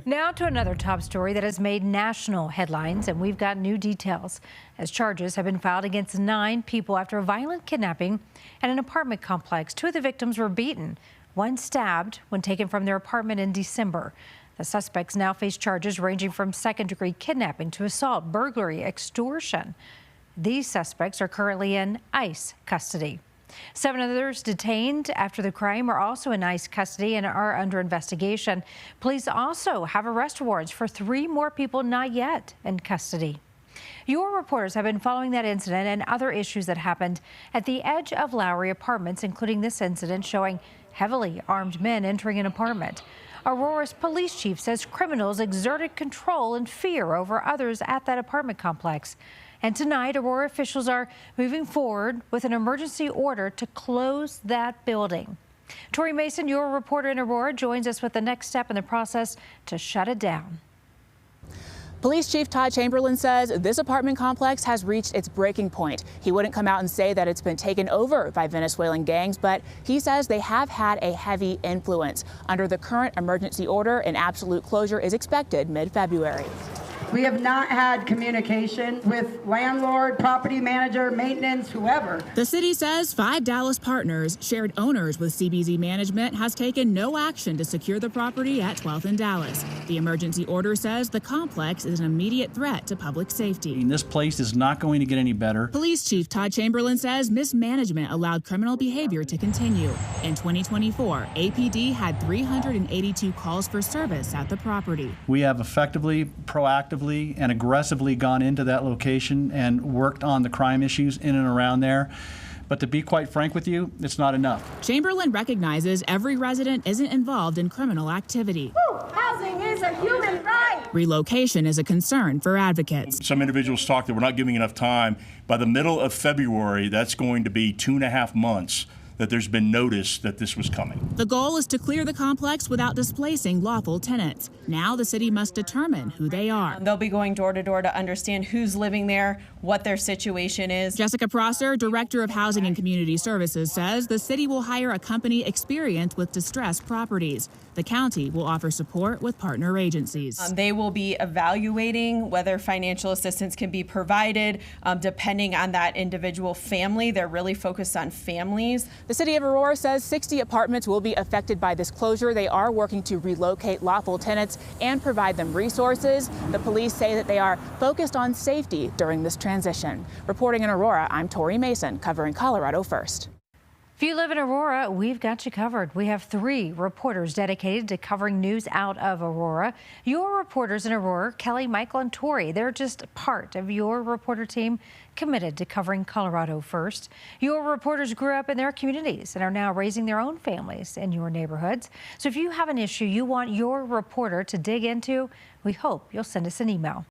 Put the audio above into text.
Now to another top story that has made national headlines, and we've got new details as charges have been filed against 9 people after a violent kidnapping at an apartment complex. 2 of the victims were beaten, 1 stabbed when taken from their apartment in December. The suspects now face charges ranging from second-degree kidnapping to assault, burglary, extortion. These suspects are currently in ICE custody. 7 others detained after the crime are also in ICE custody and are under investigation. Police also have arrest warrants for 3 more people not yet in custody. Your reporters have been following that incident and other issues that happened at the edge of Lowry Apartments, including this incident showing heavily armed men entering an apartment. Aurora's police chief says criminals exerted control and fear over others at that apartment complex. And tonight, Aurora officials are moving forward with an emergency order to close that building. Tori Mason, your reporter in Aurora, joins us with the next step in the process to shut it down. Police Chief Todd Chamberlain says this apartment complex has reached its breaking point. He wouldn't come out and say that it's been taken over by Venezuelan gangs, but he says they have had a heavy influence. Under the current emergency order, an absolute closure is expected mid-February. We have not had communication with landlord, property manager, maintenance, whoever. The city says 5 Dallas partners, shared owners with CBZ Management, has taken no action to secure the property at 12th and Dallas. The emergency order says the complex is an immediate threat to public safety. This place is not going to get any better. Police Chief Todd Chamberlain says mismanagement allowed criminal behavior to continue. In 2024, APD had 382 calls for service at the property. We have effectively, proactively, and aggressively gone into that location and worked on the crime issues in and around there. But to be quite frank with you, it's not enough. Chamberlain recognizes every resident isn't involved in criminal activity. Housing is a human right. Relocation is a concern for advocates. Some individuals talk that we're not giving enough time. By the middle of February, that's going to be 2.5 months that there's been notice that this was coming. The goal is to clear the complex without displacing lawful tenants. Now the city must determine who they are. They'll be going door to door to understand who's living there, what their situation is. Jessica Prosser, Director of Housing and Community Services, says the city will hire a company experienced with distressed properties. The county will offer support with partner agencies. They will be evaluating whether financial assistance can be provided depending on that individual family. They're really focused on families. The city of Aurora says 60 apartments will be affected by this closure. They are working to relocate lawful tenants and provide them resources. The police say that they are focused on safety during this transition. Reporting in Aurora, I'm Tori Mason, covering Colorado First. If you live in Aurora, we've got you covered. We have 3 reporters dedicated to covering news out of Aurora. Your reporters in Aurora, Kelly, Michael, and Tori, they're just part of your reporter team committed to covering Colorado First. Your reporters grew up in their communities and are now raising their own families in your neighborhoods. So if you have an issue you want your reporter to dig into, we hope you'll send us an email.